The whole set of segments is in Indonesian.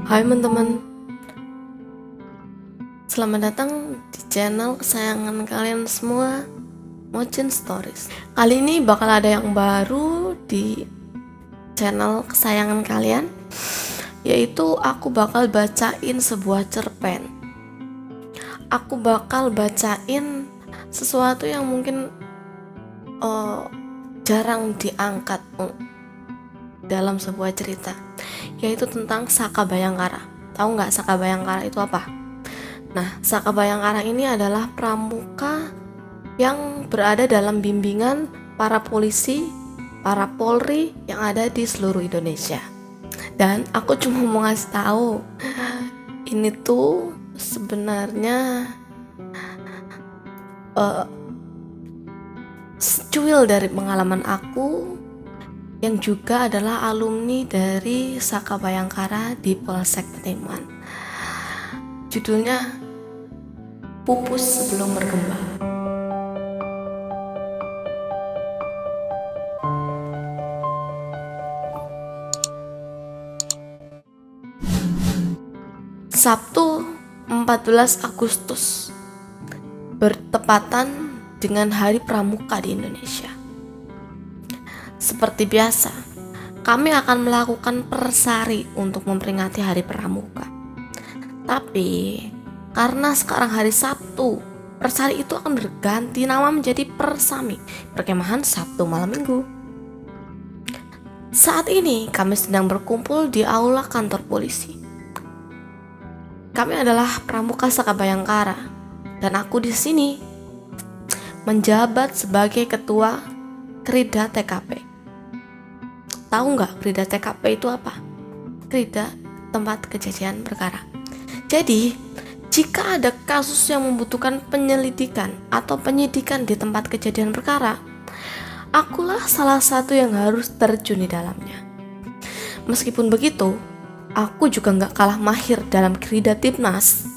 Hai teman-teman, selamat datang di channel kesayangan kalian semua, Mochin Stories. Kali ini bakal ada yang baru di channel kesayangan kalian, yaitu aku bakal bacain sebuah cerpen. Aku bakal bacain sesuatu yang mungkin jarang diangkat dalam sebuah cerita, yaitu tentang Saka Bayangkara. Tahu nggak Saka Bayangkara itu apa? Nah, Saka Bayangkara ini adalah pramuka yang berada dalam bimbingan para polisi, para polri yang ada di seluruh Indonesia. Dan aku cuma mau ngasih tahu, ini tuh sebenarnya secuil dari pengalaman aku yang juga adalah alumni dari Saka Bayangkara di Polsek Pateman. Judulnya Pupus Sebelum Berkembang. Sabtu 14 Agustus bertepatan dengan Hari Pramuka di Indonesia. Seperti biasa, kami akan melakukan persari untuk memperingati Hari Pramuka. Tapi, karena sekarang hari Sabtu, persari itu akan berganti nama menjadi Persami, Perkemahan Sabtu Malam Minggu. Saat ini, kami sedang berkumpul di aula kantor polisi. Kami adalah pramuka Saka Bayangkara, dan aku di sini menjabat sebagai ketua Krida TKP. Tahu nggak Krida TKP itu apa? Krida tempat kejadian perkara. Jadi, jika ada kasus yang membutuhkan penyelidikan atau penyidikan di tempat kejadian perkara, akulah salah satu yang harus terjun di dalamnya. Meskipun begitu, aku juga nggak kalah mahir dalam Krida Tipnas,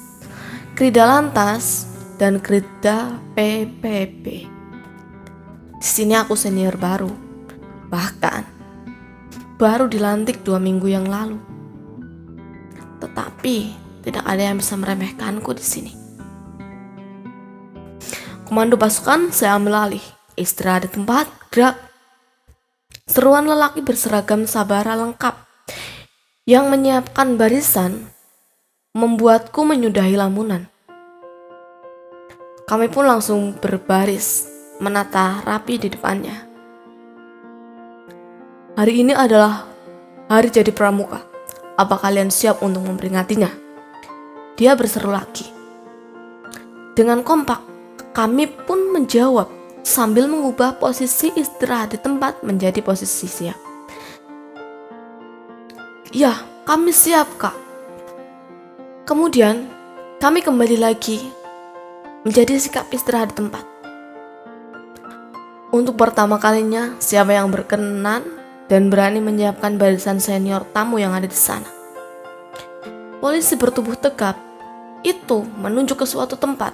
Krida Lantas, dan Krida PPP. Di sini aku senior baru, bahkan baru dilantik 2 minggu yang lalu. Tetapi tidak ada yang bisa meremehkanku di sini. Komando pasukan saya ambil alih. Istirahat di tempat, gerak. Seruan lelaki berseragam sabara lengkap yang menyiapkan barisan membuatku menyudahi lamunan. Kami pun langsung berbaris, menata rapi di depannya. Hari ini adalah hari jadi pramuka. Apa kalian siap untuk memperingatinya? Dia berseru lagi. Dengan kompak, kami pun menjawab sambil mengubah posisi istirahat di tempat menjadi posisi siap. Ya, kami siap, Kak. Kemudian, kami kembali lagi menjadi sikap istirahat di tempat. Untuk pertama kalinya, siapa yang berkenan dan berani menyiapkan barisan senior tamu yang ada di sana? Polisi bertubuh tegap itu menunjuk ke suatu tempat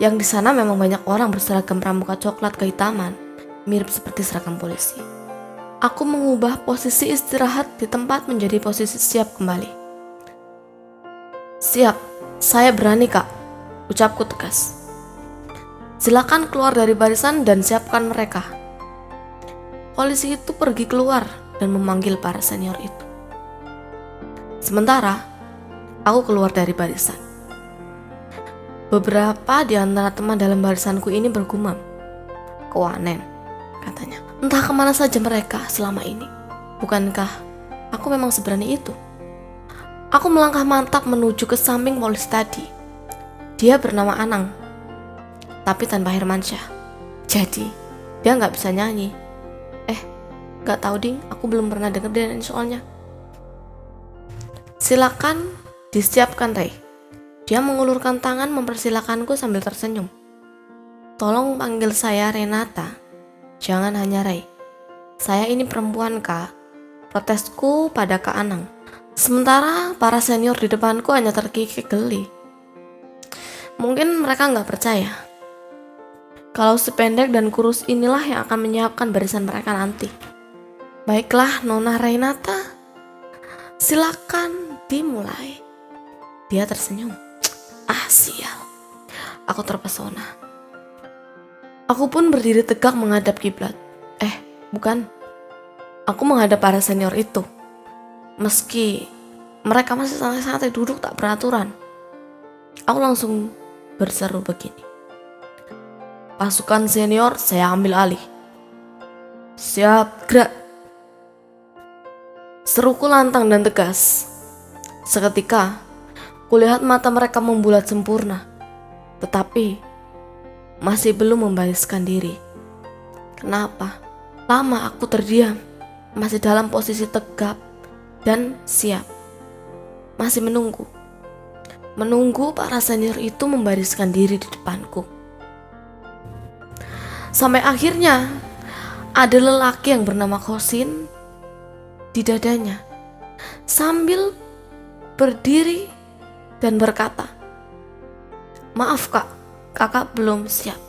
yang di sana memang banyak orang berseragam pramuka coklat kehitaman, mirip seperti seragam polisi. Aku mengubah posisi istirahat di tempat menjadi posisi siap kembali. Siap, saya berani, Kak, ucapku tegas. Silakan keluar dari barisan dan siapkan mereka. Polisi itu pergi keluar dan memanggil para senior itu. Sementara, aku keluar dari barisan. Beberapa di antara teman dalam barisanku ini bergumam. Kewanen, katanya. Entah kemana saja mereka selama ini. Bukankah aku memang seberani itu? Aku melangkah mantap menuju ke samping polisi tadi. Dia bernama Anang, tapi tanpa Hermansyah. Jadi, dia nggak bisa nyanyi. Gak tahu ding, aku belum pernah denger dari soalnya. Silakan disiapkan, Ray. Dia mengulurkan tangan mempersilakanku sambil tersenyum. Tolong panggil saya Renata, jangan hanya Ray. Saya ini perempuan, Kak. Protesku pada Kak Anang. Sementara para senior di depanku hanya terkikik geli. Mungkin mereka gak percaya kalau si pendek dan kurus inilah yang akan menyiapkan barisan mereka nanti. Baiklah, Nona Renata, silakan dimulai, dia tersenyum. Ah, sial. Aku terpesona. Aku pun berdiri tegak menghadap kiblat. Bukan. Aku menghadap para senior itu. Meski mereka masih santai-santai duduk tak beraturan, aku langsung berseru begini. Pasukan senior, saya ambil alih. Siap, gerak. Seruku lantang dan tegas. Seketika, kulihat mata mereka membulat sempurna, tetapi masih belum membariskan diri. Kenapa? Lama aku terdiam, masih dalam posisi tegap dan siap. Masih menunggu para senior itu membariskan diri di depanku. Sampai akhirnya ada lelaki yang bernama Kosin di dadanya sambil berdiri dan berkata, maaf kak, kakak belum siap.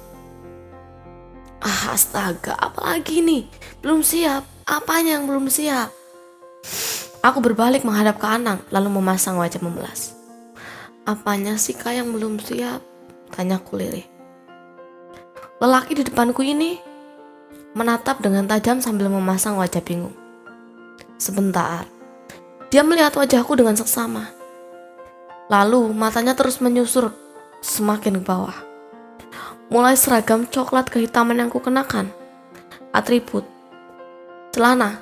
Astaga, apalagi nih? Belum siap? Apanya yang belum siap? Aku berbalik menghadap ke Anang lalu memasang wajah memelas. Apanya sih kak yang belum siap? Tanyaku lirih. Lelaki di depanku ini menatap dengan tajam sambil memasang wajah bingung. Sebentar, dia melihat wajahku dengan seksama. Lalu matanya terus menyusur semakin ke bawah. Mulai seragam coklat kehitaman yang kukenakan, atribut, celana,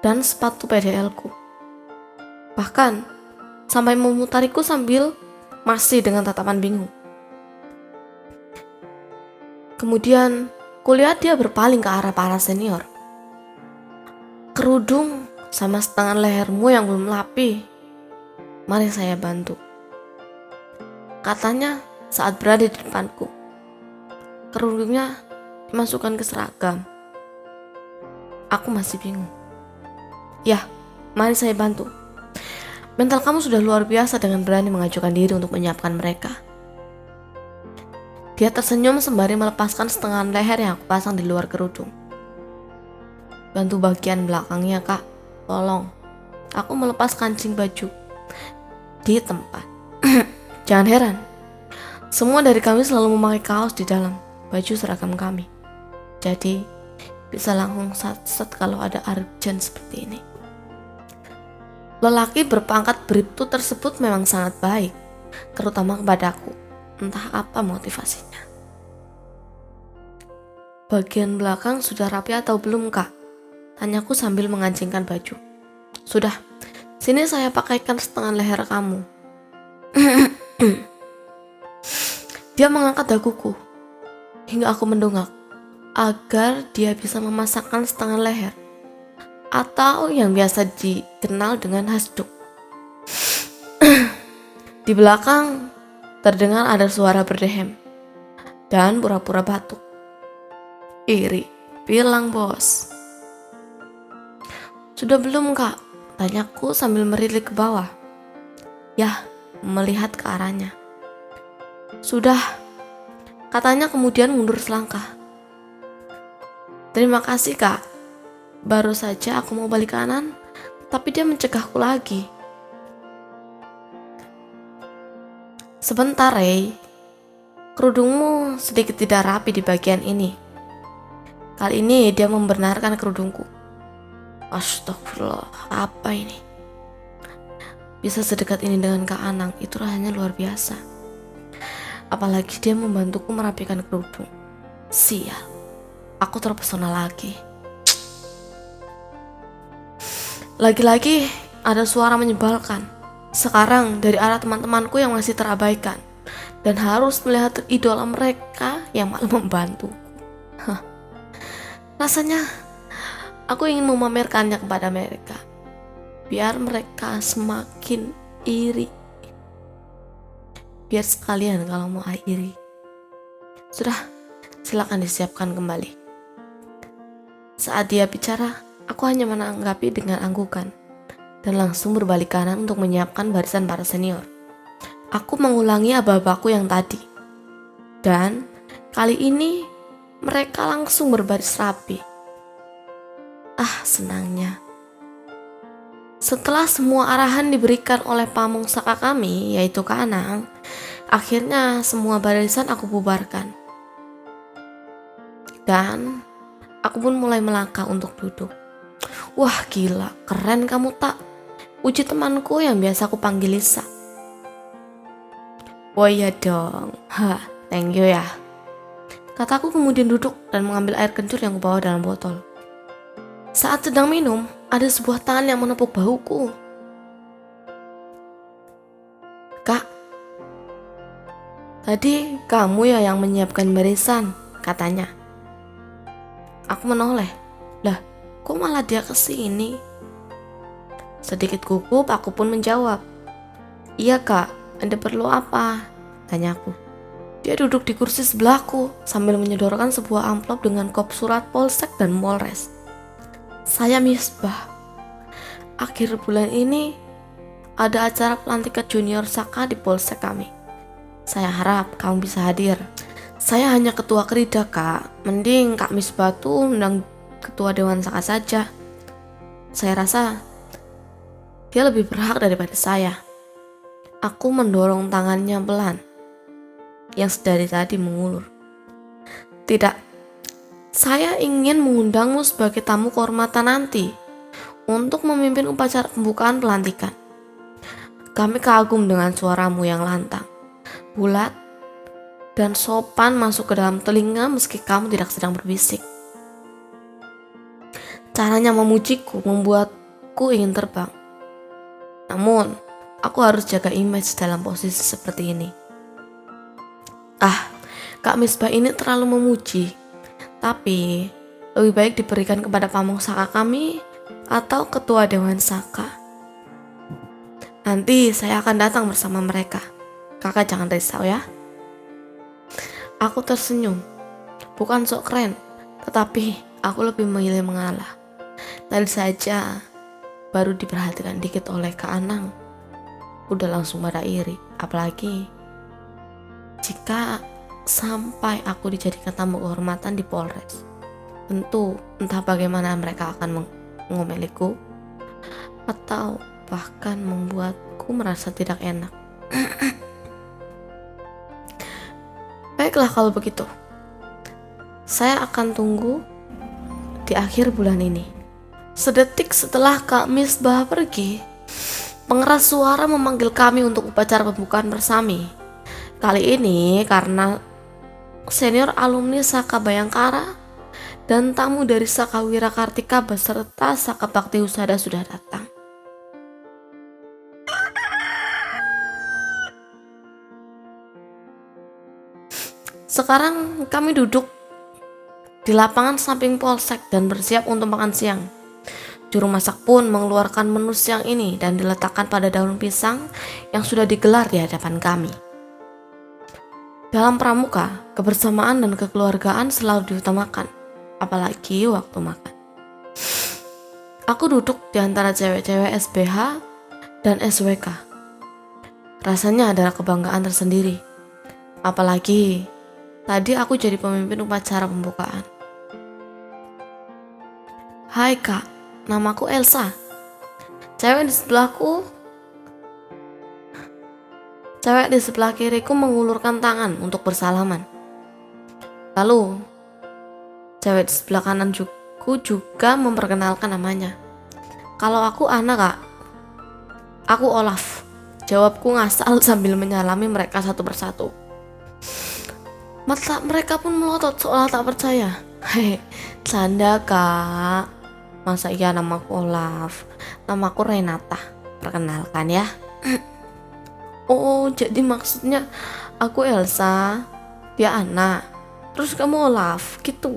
dan sepatu PDL-ku. Bahkan sampai memutariku sambil masih dengan tatapan bingung. Kemudian kulihat dia berpaling ke arah para senior. Kerudung sama setengah lehermu yang belum rapi, mari saya bantu, katanya saat berada di depanku. Kerudungnya dimasukkan ke seragam. Aku masih bingung. Ya, mari saya bantu. Mental kamu sudah luar biasa dengan berani mengajukan diri untuk menyiapkan mereka. Dia tersenyum sembari melepaskan setengah leher yang aku pasang di luar kerudung. Bantu bagian belakangnya kak, tolong. Aku melepas kancing baju di tempat. Jangan heran, semua dari kami selalu memakai kaos di dalam baju seragam kami. Jadi bisa langsung sat-sat kalau ada urgent seperti ini. Lelaki berpangkat bribtu tersebut memang sangat baik, terutama kepadaku. Entah apa motivasinya. Bagian belakang sudah rapi atau belum kak? Tanyaku sambil mengancingkan baju. Sudah, sini saya pakaikan setengah leher kamu. Dia mengangkat daguku hingga aku mendongak agar dia bisa memasangkan setengah leher, atau yang biasa dikenal dengan hasduk. Di belakang terdengar ada suara berdehem dan pura-pura batuk. Iri, bilang bos. Sudah belum kak? Tanyaku sambil merilik ke bawah. Ya, melihat ke arahnya. Sudah, katanya kemudian mundur selangkah. Terima kasih kak. Baru saja aku mau balik kanan, tapi dia mencegahku lagi. Sebentar, Ray. Kerudungmu sedikit tidak rapi di bagian ini. Kali ini dia membenarkan kerudungku. Astagfirullah, apa ini? Bisa sedekat ini dengan Kak Anang, itu rasanya luar biasa. Apalagi dia membantuku merapikan kerudung. Sial, aku terpesona lagi. Lagi-lagi ada suara menyebalkan. Sekarang dari arah teman-temanku yang masih terabaikan dan harus melihat idola mereka yang malah membantu. Rasanya aku ingin memamerkannya kepada mereka, biar mereka semakin iri. Biar sekalian kalau mau iri. Sudah, silakan disiapkan kembali. Saat dia bicara, aku hanya menanggapi dengan anggukan dan langsung berbalik kanan untuk menyiapkan barisan para senior. Aku mengulangi aba-abaku yang tadi. Dan kali ini mereka langsung berbaris rapi. Ah, senangnya. Setelah semua arahan diberikan oleh pamong saka kami, yaitu Kak Anang, akhirnya semua barisan aku bubarkan. Dan aku pun mulai melangkah untuk duduk. Wah gila, keren kamu tak? Uji temanku yang biasa aku panggil Lisa. Oh iya dong, thank you ya. Kataku kemudian duduk dan mengambil air kencur yang kubawa dalam botol. Saat sedang minum, ada sebuah tangan yang menepuk bahuku. Kak, tadi kamu ya yang menyiapkan barisan, katanya. Aku menoleh. Lah, kok malah dia kesini? Sedikit gugup, aku pun menjawab. Iya kak, ada perlu apa? Tanyaku. Dia duduk di kursi sebelahku sambil menyodorkan sebuah amplop dengan kop surat polsek dan polres. Saya Misbah. Akhir bulan ini ada acara pelantikan junior Saka di polsek kami. Saya harap kamu bisa hadir. Saya hanya ketua kerida kak. Mending Kak Misbah tuh undang ketua dewan Saka saja. Saya rasa dia lebih berhak daripada saya. Aku mendorong tangannya pelan yang sedari tadi mengulur. Tidak, saya ingin mengundangmu sebagai tamu kehormatan nanti untuk memimpin upacara pembukaan pelantikan. Kami kagum dengan suaramu yang lantang, bulat, dan sopan masuk ke dalam telinga meski kamu tidak sedang berbisik. Caranya memujiku membuatku ingin terbang. Namun, aku harus jaga image dalam posisi seperti ini. Kak Misbah ini terlalu memuji, tapi lebih baik diberikan kepada pamong Saka kami atau ketua dewan Saka. Nanti saya akan datang bersama mereka. Kakak jangan risau ya. Aku tersenyum. Bukan sok keren, tetapi aku lebih memilih mengalah. Tadi saja baru diperhatikan dikit oleh Kak Anang, udah langsung pada iri. Apalagi jika sampai aku dijadikan tamu kehormatan di Polres. Tentu entah bagaimana mereka akan mengomeliku atau bahkan membuatku merasa tidak enak. Baiklah kalau begitu. Saya akan tunggu di akhir bulan ini. Sedetik setelah Kak Misbah pergi, pengeras suara memanggil kami untuk upacara pembukaan bersami. Kali ini karena senior alumni Saka Bayangkara dan tamu dari Saka Wirakartika beserta Saka Bakti Husada sudah datang. Sekarang kami duduk di lapangan samping polsek dan bersiap untuk makan siang. Juru masak pun mengeluarkan menu siang ini dan diletakkan pada daun pisang yang sudah digelar di hadapan kami. Dalam pramuka, kebersamaan dan kekeluargaan selalu diutamakan, apalagi waktu makan. Aku duduk di antara cewek-cewek SBH dan SWK. Rasanya adalah kebanggaan tersendiri, apalagi tadi aku jadi pemimpin upacara pembukaan. Hai kak, namaku Elsa. Cewek di sebelah kiriku mengulurkan tangan untuk bersalaman. Lalu, cewek di sebelah kananku juga memperkenalkan namanya. Kalau aku Ana kak. Aku Olaf. Jawabku ngasal sambil menyalami mereka satu persatu. Mata mereka pun melotot seolah tak percaya. Hehe, canda kak. Masa iya namaku Olaf? Namaku Renata. Perkenalkan ya. Oh, jadi maksudnya aku Elsa, dia Ana, terus kamu Olaf, gitu.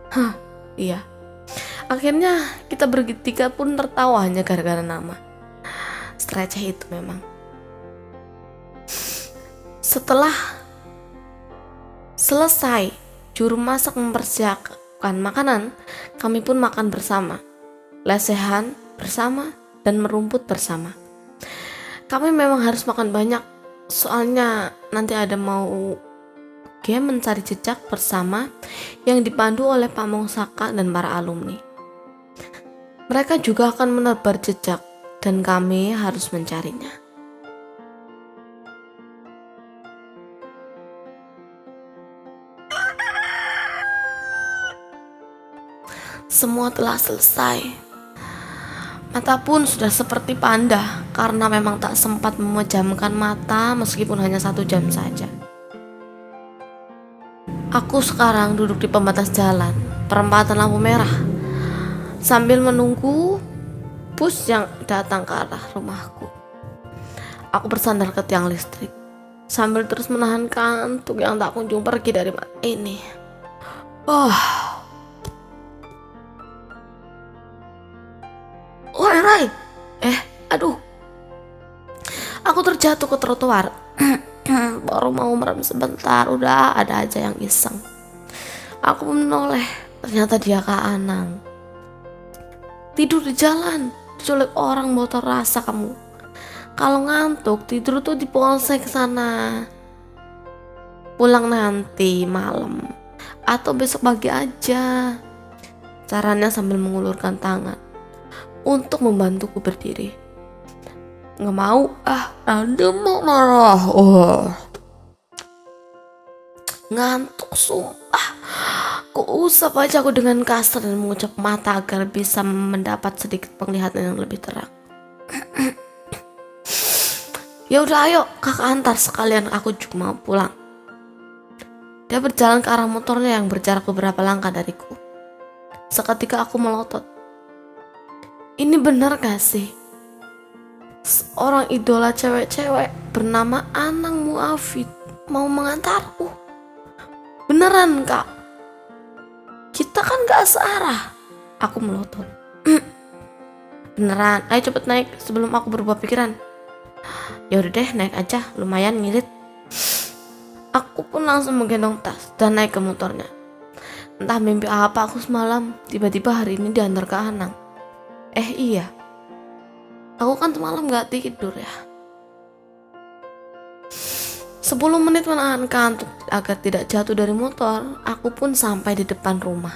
Hah, iya. Akhirnya kita bertiga pun tertawa hanya gara-gara nama. Receh itu memang. Setelah selesai juru masak mempersiapkan makanan, kami pun makan bersama, lesehan bersama, dan merumput bersama. Kami memang harus makan banyak, soalnya nanti ada mau game mencari jejak bersama yang dipandu oleh Pamong Saka dan para alumni. Mereka juga akan menebar jejak dan kami harus mencarinya. Semua telah selesai. Mata pun sudah seperti panda karena memang tak sempat memejamkan mata meskipun hanya 1 jam saja. Aku sekarang duduk di pembatas jalan, perempatan lampu merah, sambil menunggu bus yang datang ke arah rumahku. Aku bersandar ke tiang listrik, sambil terus menahan kantuk yang tak kunjung pergi dari mata ini. Woi Rai, aduh, aku terjatuh ke trotoar. Baru mau merem sebentar, udah ada aja yang iseng. Aku menoleh, ternyata dia Kak Anang. Tidur di jalan, diculik orang motor rasa kamu. Kalau ngantuk, tidur tuh di polsek sana. Pulang nanti malam, atau besok pagi aja. Caranya sambil mengulurkan tangan untuk membantuku berdiri. Nggak mau, Anda mau marah. Ngantuk sumpah. Kuusap aja aku dengan kasar dan mengucap mata agar bisa mendapat sedikit penglihatan yang lebih terang. Ya udah ayo kakak antar sekalian, aku juga mau pulang. Dia berjalan ke arah motornya yang berjarak beberapa langkah dariku. Seketika aku melotot. Ini benar gak sih? Seorang idola cewek-cewek bernama Anang Muafid mau mengantarku. Beneran kak? Kita kan gak searah. Aku melotot. Beneran, ayo cepet naik sebelum aku berubah pikiran. Ya udah deh, naik aja, lumayan ngirit. Aku pun langsung menggendong tas dan naik ke motornya. Entah mimpi apa aku semalam, tiba-tiba hari ini diantar ke Anang. Iya, aku kan semalam gak tidur ya. 10 menit menahan kantuk agar tidak jatuh dari motor, aku pun sampai di depan rumah.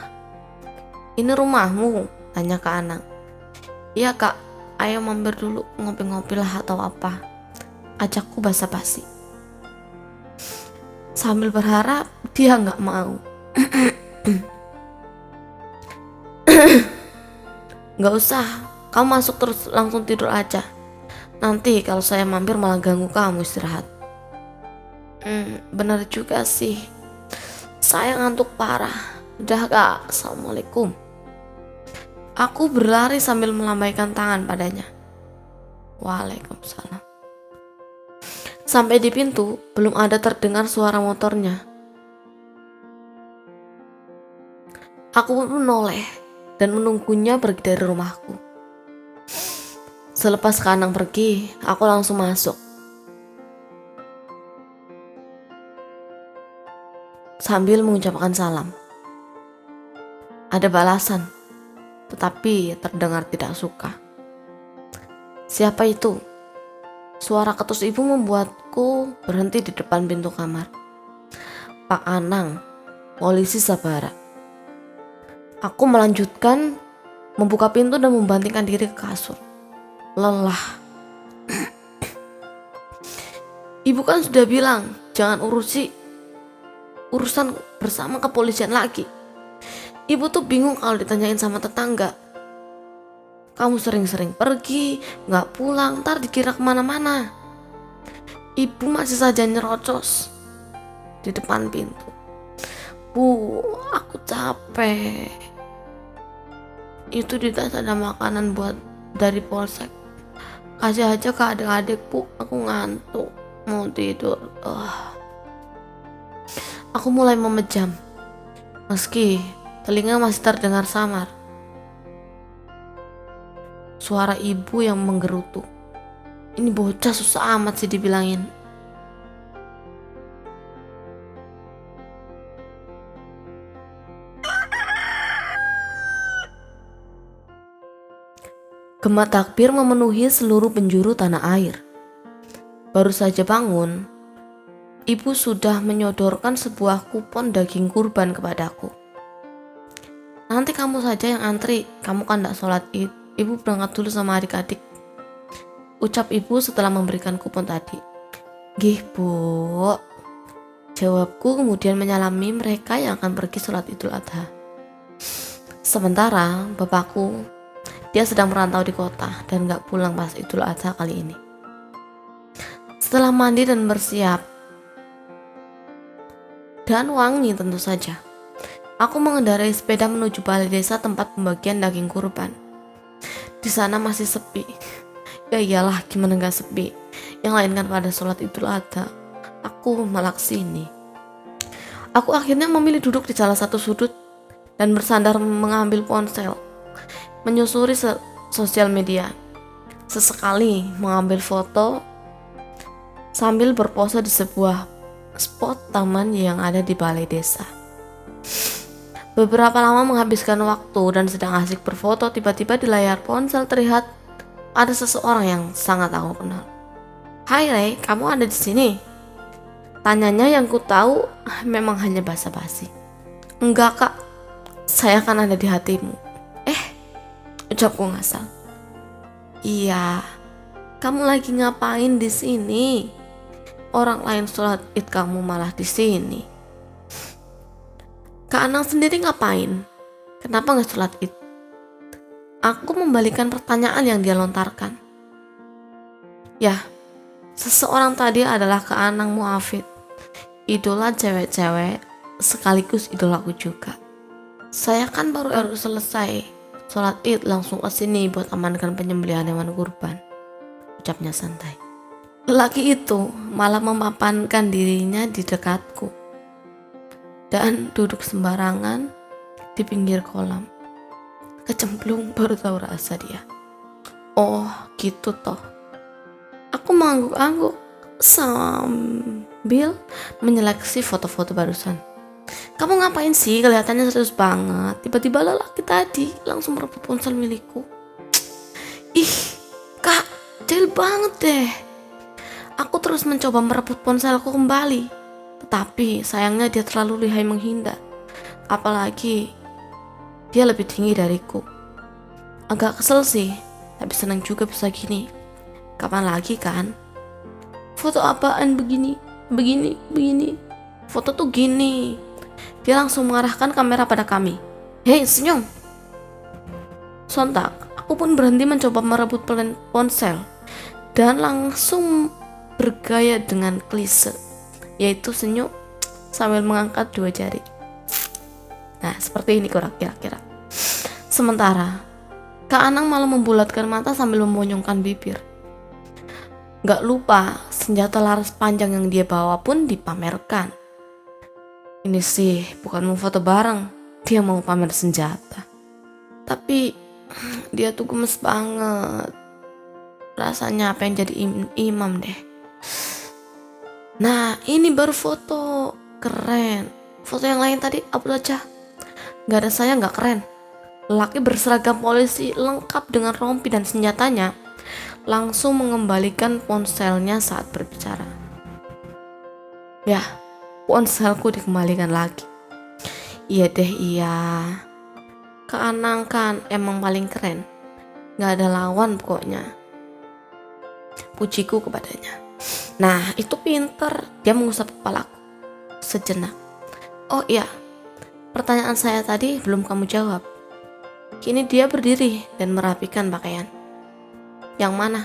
Ini rumahmu? Tanya Kak Anang. Iya kak, ayo mampir dulu ngopi-ngopi lah atau apa, ajakku basa-basi. Sambil berharap dia gak mau. Gak usah, kamu masuk terus langsung tidur aja. Nanti kalau saya mampir malah ganggu kamu istirahat. Bener juga sih, saya ngantuk parah. Udah kak, assalamualaikum. Aku berlari sambil melambaikan tangan padanya. Waalaikumsalam. Sampai di pintu, belum ada terdengar suara motornya. Aku pun menoleh dan menunggunya pergi dari rumahku. Selepas Kak Anang pergi, aku langsung masuk. Sambil mengucapkan salam. Ada balasan, tetapi terdengar tidak suka. Siapa itu? Suara ketus ibu membuatku berhenti di depan pintu kamar. Pak Anang, polisi Sabara. Aku melanjutkan membuka pintu dan membantingkan diri ke kasur. Lelah. Ibu kan sudah bilang jangan urusan bersama kepolisian lagi. Ibu tuh bingung kalau ditanyain sama tetangga. Kamu sering-sering pergi, gak pulang, ntar dikira kemana-mana. Ibu masih saja nyerocos di depan pintu. Bu, aku capek. Itu di tas ada makanan buat dari polsek. Kasih aja ke adik-adik bu, aku ngantuk, mau tidur. Aku mulai memejam, meski telinga masih terdengar samar. Suara ibu yang menggerutu. Ini bocah susah amat sih dibilangin. Gema takbir memenuhi seluruh penjuru tanah air. Baru saja bangun, ibu sudah menyodorkan sebuah kupon daging kurban kepadaku. Nanti kamu saja yang antri, kamu kan gak sholat id. Ibu berangkat dulu sama adik-adik. Ucap ibu setelah memberikan kupon tadi. Gih bu, jawabku kemudian menyalami mereka yang akan pergi sholat Idul Adha. Sementara bapakku, dia sedang merantau di kota dan gak pulang pas Idul Adha kali ini. Setelah mandi dan bersiap, dan wangi tentu saja, aku mengendarai sepeda menuju balai desa tempat pembagian daging kurban. Di sana masih sepi. Ya iyalah, gimana gak sepi? Yang lain kan pada sholat Idul Adha. Aku malah kesini. Aku akhirnya memilih duduk di salah satu sudut dan bersandar mengambil ponsel, menyusuri sosial media. Sesekali mengambil foto sambil berpose di sebuah spot taman yang ada di balai desa. Beberapa lama menghabiskan waktu dan sedang asik berfoto, tiba-tiba di layar ponsel terlihat ada seseorang yang sangat aku kenal. Hai Ray, kamu ada di sini? Tanyanya yang ku tahu memang hanya basa-basi. Enggak kak, saya kan ada di hatimu. Ucapku ngasal. Iya, kamu lagi ngapain di sini? Orang lain sholat id, kamu malah di sini. Kak Anang sendiri ngapain? Kenapa nggak sholat id? Aku membalikan pertanyaan yang dia lontarkan. Ya, seseorang tadi adalah Kak Anang Muafid, idola cewek-cewek sekaligus idolaku juga. Saya kan baru selesai sholat id langsung kesini buat amankan penyembelihan hewan kurban, ucapnya santai. Lelaki itu malah memapankan dirinya di dekatku dan duduk sembarangan di pinggir kolam. Kecemplung baru tahu rasa dia. Oh gitu toh. Aku mengangguk-angguk sambil menyeleksi foto-foto barusan. Kamu ngapain sih? Kelihatannya serius banget. Tiba-tiba lelaki tadi langsung merebut ponsel milikku. Ih, kak, jahil banget deh. Aku terus mencoba merebut ponselku kembali, tetapi sayangnya dia terlalu lihai menghindar. Apalagi dia lebih tinggi dariku. Agak kesel sih, tapi senang juga bisa gini. Kapan lagi kan? Foto apaan begini? Foto tuh gini. Dia langsung mengarahkan kamera pada kami. Hei, senyum. Sontak, aku pun berhenti mencoba merebut ponsel dan langsung bergaya dengan klise, yaitu senyum sambil mengangkat dua jari. Nah, seperti ini kira-kira. Sementara Kak Anang malah membulatkan mata sambil memonyongkan bibir. Gak lupa senjata laras panjang yang dia bawa pun dipamerkan. Ini sih bukan mau foto bareng, dia mau pamer senjata. Tapi dia tuh gemes banget. Rasanya apa yang jadi imam deh. Nah, ini baru foto keren. Foto yang lain tadi upload aja. Gak ada saya gak keren. Lelaki berseragam polisi lengkap dengan rompi dan senjatanya langsung mengembalikan ponselnya saat berbicara. Ya, ponselku dikembalikan lagi. Iya deh, iya. Kak Anang kan emang paling keren. Gak ada lawan pokoknya. Pujiku kepadanya. Nah, itu pinter. Dia mengusap kepalaku sejenak. Oh iya, pertanyaan saya tadi belum kamu jawab. Kini dia berdiri dan merapikan pakaian. Yang mana?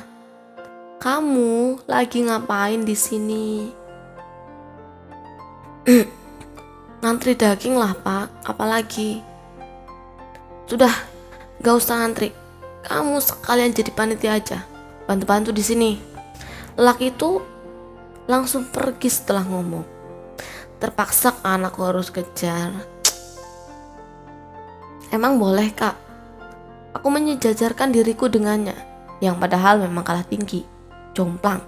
Kamu lagi ngapain di sini? Ngantri daging lah pak, apalagi? Sudah, gak usah ngantri. Kamu sekalian jadi panitia aja, bantu-bantu di sini. Lelaki itu langsung pergi setelah ngomong. Terpaksa anakku harus kejar. Emang boleh kak? Aku menyejajarkan diriku dengannya, yang padahal memang kalah tinggi, jomplang,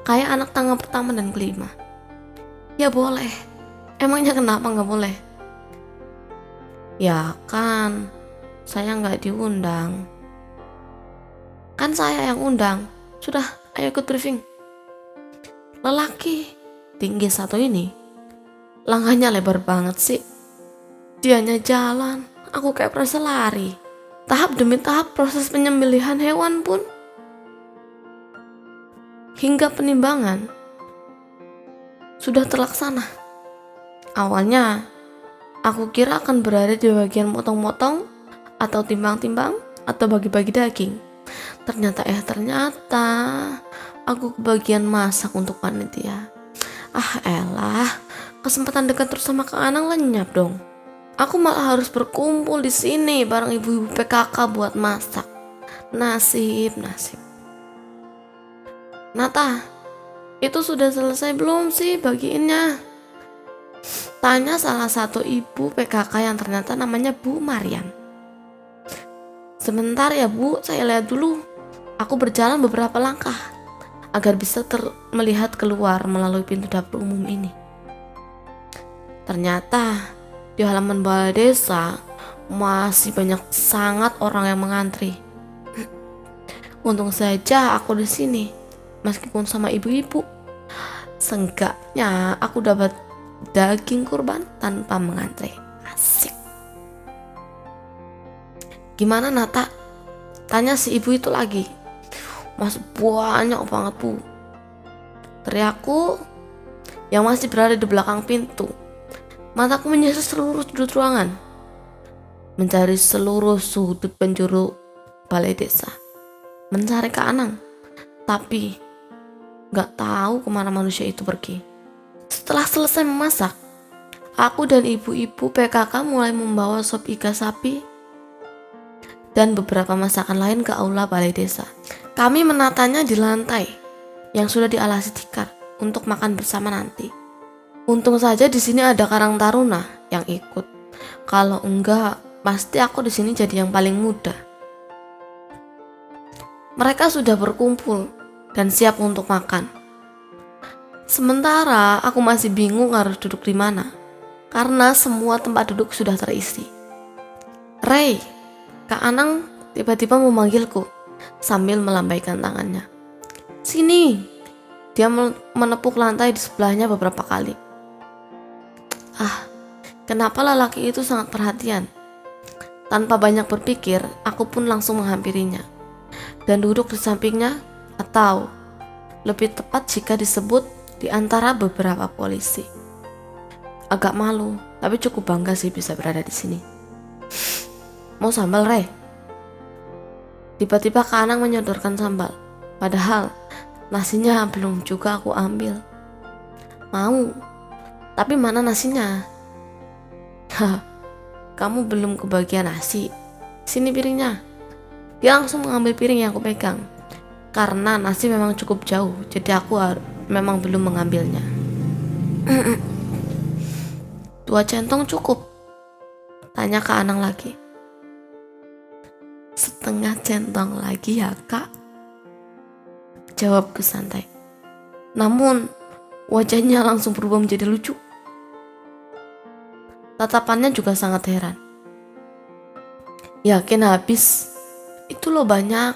kayak anak tangga pertama dan kelima. Ya boleh. Emangnya kenapa gak boleh? Ya kan, saya gak diundang. Kan saya yang undang. Sudah, ayo ikut briefing. Lelaki tinggi satu ini langkahnya lebar banget sih. Dianya jalan, aku kayak perasa lari. Tahap demi tahap proses penyembelihan hewan pun hingga penimbangan sudah terlaksana. Awalnya aku kira akan berada di bagian motong-motong atau timbang-timbang atau bagi-bagi daging. Ternyata aku kebagian masak untuk panitia. Ah elah, kesempatan dekat terus sama Kak Anang lenyap dong. Aku malah harus berkumpul di sini bareng ibu-ibu PKK buat masak. Nasib. Nata, itu sudah selesai belum sih bagiinnya? Tanya salah satu ibu PKK yang ternyata namanya Bu Mariam. Sebentar ya Bu, saya lihat dulu. Aku berjalan beberapa langkah agar bisa melihat keluar melalui pintu dapur umum ini. Ternyata di halaman balai desa masih banyak sangat orang yang mengantri. Untung saja aku di sini, meskipun sama ibu-ibu. Seenggaknya aku dapat daging kurban tanpa mengantri. Asik. Gimana Nata? Tanya si ibu itu lagi. Masih banyak banget Bu, teriakku yang masih berada di belakang pintu. Mataku menyisir seluruh sudut ruangan, mencari seluruh sudut penjuru balai desa, mencari Kak Anang, tapi gak tahu kemana manusia itu pergi. Setelah selesai memasak, aku dan ibu-ibu PKK mulai membawa sop iga sapi dan beberapa masakan lain ke aula balai desa. Kami menatanya di lantai yang sudah dialasi tikar untuk makan bersama nanti. Untung saja di sini ada Karang Taruna yang ikut. Kalau enggak, pasti aku di sini jadi yang paling muda. Mereka sudah berkumpul dan siap untuk makan. Sementara aku masih bingung harus duduk di mana karena semua tempat duduk sudah terisi. Ray, Kak Anang tiba-tiba memanggilku sambil melambaikan tangannya. Sini. Dia menepuk lantai di sebelahnya beberapa kali. Kenapa lelaki itu sangat perhatian? Tanpa banyak berpikir, aku pun langsung menghampirinya dan duduk di sampingnya, atau lebih tepat jika disebut di antara beberapa polisi. Agak malu, tapi cukup bangga sih bisa berada di sini. Mau sambal, Re? Tiba-tiba Kak Anang menyodorkan sambal, padahal nasinya belum juga aku ambil. Mau, tapi mana nasinya? Kamu belum kebagian nasi. Sini piringnya. Dia langsung mengambil piring yang aku pegang. Karena nasi memang cukup jauh, jadi aku memang belum mengambilnya. 2 centong cukup? Tanya Kak Anang lagi. 1/2 centong lagi ya Kak, jawabku santai. Namun wajahnya langsung berubah menjadi lucu. Tatapannya juga sangat heran. Yakin habis? Itu loh banyak.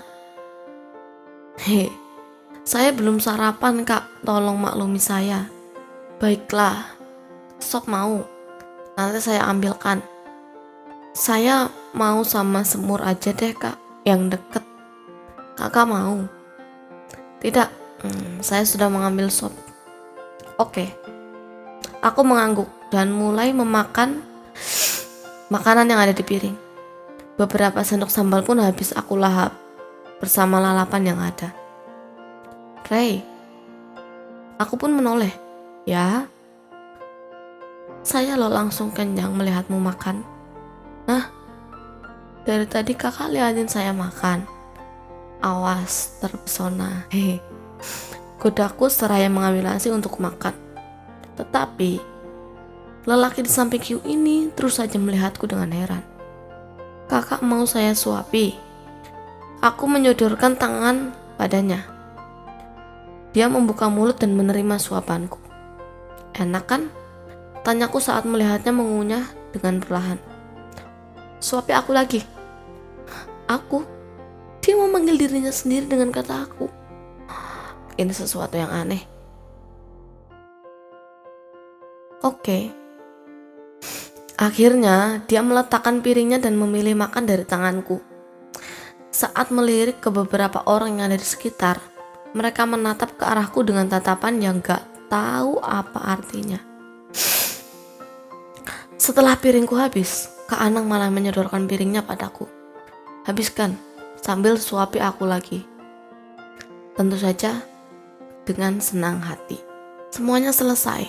Saya belum sarapan Kak, tolong maklumi saya. Baiklah, sok mau, nanti saya ambilkan. Saya mau sama semur aja deh Kak, yang deket. Kakak mau? Tidak, saya sudah mengambil sop. Oke. Aku mengangguk dan mulai memakan makanan yang ada di piring. Beberapa sendok sambal pun habis aku lahap bersama lalapan yang ada. Ray, aku pun menoleh. Ya, saya lo langsung kenyang melihatmu makan. Nah, dari tadi kakak liatin saya makan. Awas, terpesona. Godaku seraya mengambil nasi untuk makan. Tetapi lelaki di samping Q ini terus saja melihatku dengan heran. Kakak mau saya suapi? Aku menyodorkan tangan padanya. Dia membuka mulut dan menerima suapanku. Enak kan? Tanyaku saat melihatnya mengunyah dengan perlahan. Suapi aku lagi. Aku? Dia memanggil dirinya sendiri dengan kata aku. Ini sesuatu yang aneh. Oke. Akhirnya dia meletakkan piringnya dan memilih makan dari tanganku. Saat melirik ke beberapa orang yang ada di sekitar, Mereka menatap ke arahku dengan tatapan yang gak tahu apa artinya. Setelah piringku habis, Kak Anang malah menyodorkan piringnya padaku. Habiskan, sambil suapi aku lagi. Tentu saja, dengan senang hati. Semuanya selesai.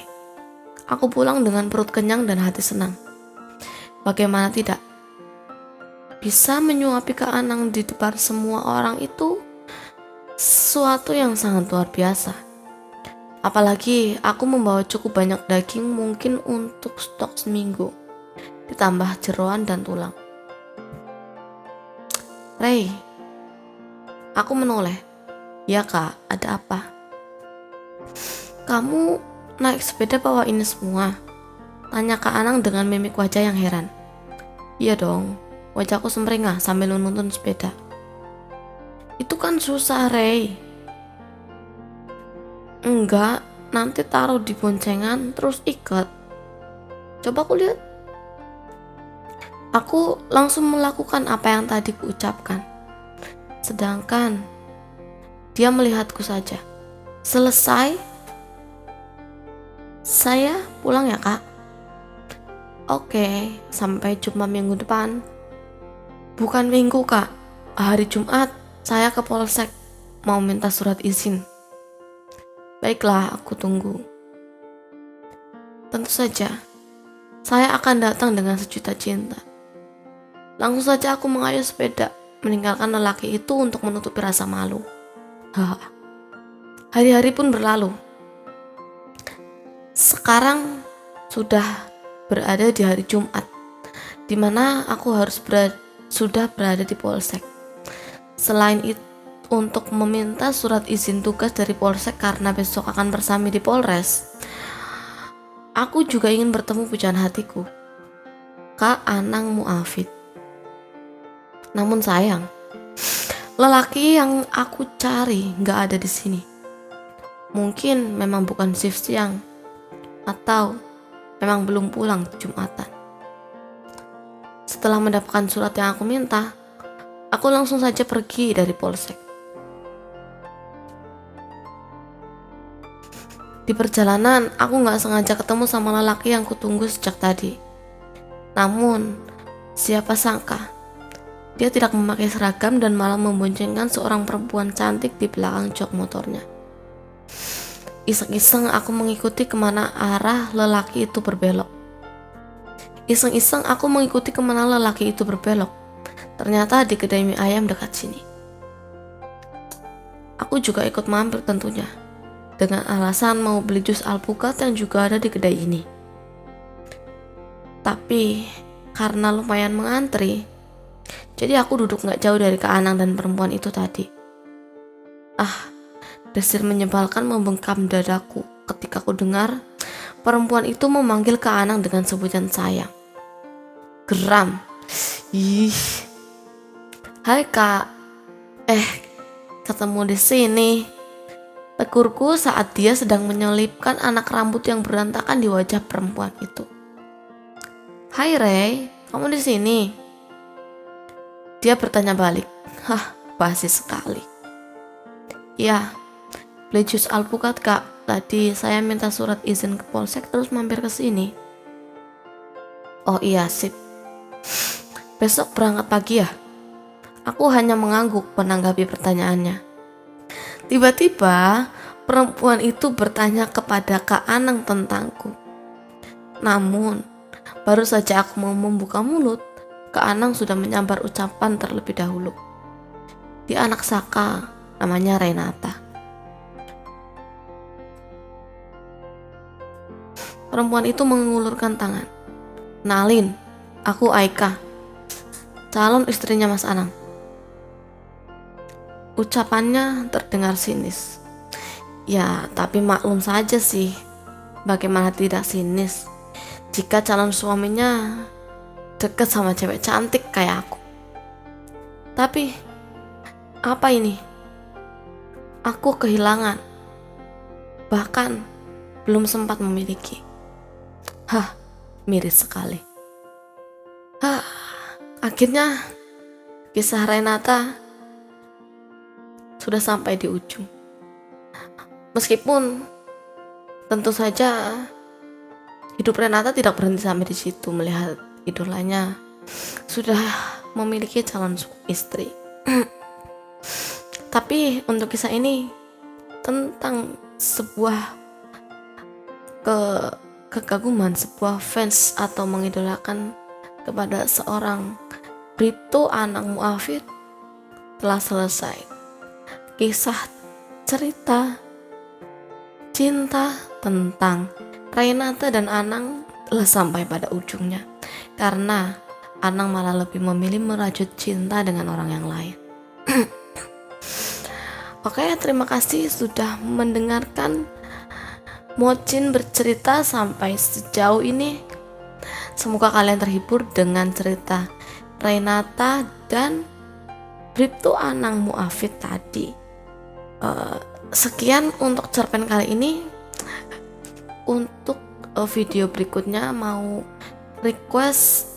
Aku pulang dengan perut kenyang dan hati senang. Bagaimana tidak? Bisa menyuapi Kak Anang di depan semua orang itu sesuatu yang sangat luar biasa. Apalagi aku membawa cukup banyak daging mungkin untuk stok seminggu, ditambah jeroan dan tulang. Ray, aku menoleh. Ya Kak, ada apa? Kamu naik sepeda bawa ini semua? Tanya Kak Anang dengan mimik wajah yang heran. Iya dong, wajahku sumringah sambil menuntun sepeda. Itu kan susah, Ray. Enggak, nanti taruh di boncengan terus ikat. Coba aku lihat. Aku langsung melakukan apa yang tadi kuucapkan. Sedangkan dia melihatku saja. Selesai? Saya pulang ya, Kak. Oke, sampai jumpa minggu depan. Bukan minggu, Kak. Hari Jumat saya ke Polsek mau minta surat izin. Baiklah, aku tunggu. Tentu saja, saya akan datang dengan sejuta cinta. Langsung saja aku mengayuh sepeda, meninggalkan lelaki itu untuk menutupi rasa malu. Hari-hari pun berlalu. Sekarang sudah berada di hari Jumat, di mana aku sudah berada di Polsek. Selain itu, untuk meminta surat izin tugas dari Polsek karena besok akan bersami di Polres, aku juga ingin bertemu pujaan hatiku, Kak Anang Muafid. Namun sayang, lelaki yang aku cari gak ada di sini. Mungkin memang bukan shift siang, atau memang belum pulang Jumatan. Setelah mendapatkan surat yang aku minta, aku langsung saja pergi dari Polsek. Di perjalanan, aku gak sengaja ketemu sama lelaki yang kutunggu sejak tadi. Namun, siapa sangka, dia tidak memakai seragam dan malah memboncengkan seorang perempuan cantik di belakang jok motornya. Iseng-iseng aku mengikuti kemana arah lelaki itu berbelok. Ternyata di kedai mie ayam dekat sini. Aku juga ikut mampir tentunya, dengan alasan mau beli jus alpukat yang juga ada di kedai ini. Tapi karena lumayan mengantri, jadi aku duduk gak jauh dari Kak Anang dan perempuan itu tadi. Desir menyebalkan membengkam dadaku ketika aku dengar perempuan itu memanggil Kak Anang dengan sebutan sayang. Geram. Hai Kak. Ketemu di sini. Tegurku saat dia sedang menyelipkan anak rambut yang berantakan di wajah perempuan itu. Hai Ray, kamu di sini? Dia bertanya balik. Basi sekali. Ya, beli jus alpukat Kak. Tadi saya minta surat izin ke Polsek terus mampir ke sini. Oh iya, sip. Besok berangkat pagi ya? Aku hanya mengangguk menanggapi pertanyaannya. Tiba-tiba perempuan itu bertanya kepada Kak Anang tentangku. Namun, baru saja aku mau membuka mulut, Kak Anang sudah menyambar ucapan terlebih dahulu. Dia anak Saka, namanya Renata. Perempuan itu mengulurkan tangan. Kenalin, aku Aika, calon istrinya Mas Anang. Ucapannya terdengar sinis. Ya, tapi maklum saja sih. Bagaimana tidak sinis jika calon suaminya deket sama cewek cantik kayak aku. Tapi, apa ini? Aku kehilangan. Bahkan, belum sempat memiliki. Miris sekali. Akhirnya, kisah Renata sudah sampai di ujung. Meskipun tentu saja hidup Renata tidak berhenti sampai di situ melihat idolanya sudah memiliki calon istri. Tapi untuk kisah ini tentang sebuah kekaguman, sebuah fans atau mengidolakan kepada seorang Bribtu Anang Muafid telah selesai. Kisah cerita cinta tentang Renata dan Anang telah sampai pada ujungnya, karena Anang malah lebih memilih merajut cinta dengan orang yang lain. Oke, terima kasih sudah mendengarkan Mocin bercerita sampai sejauh ini. Semoga kalian terhibur dengan cerita Renata dan Bribtu Anang Muafid tadi. Sekian untuk cerpen kali ini. Untuk video berikutnya mau request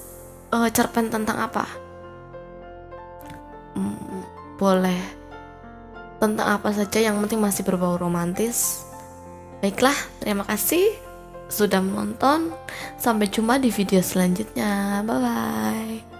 cerpen tentang apa? Boleh tentang apa saja, yang penting masih berbau romantis. Baiklah, terima kasih sudah menonton. Sampai jumpa di video selanjutnya. Bye bye.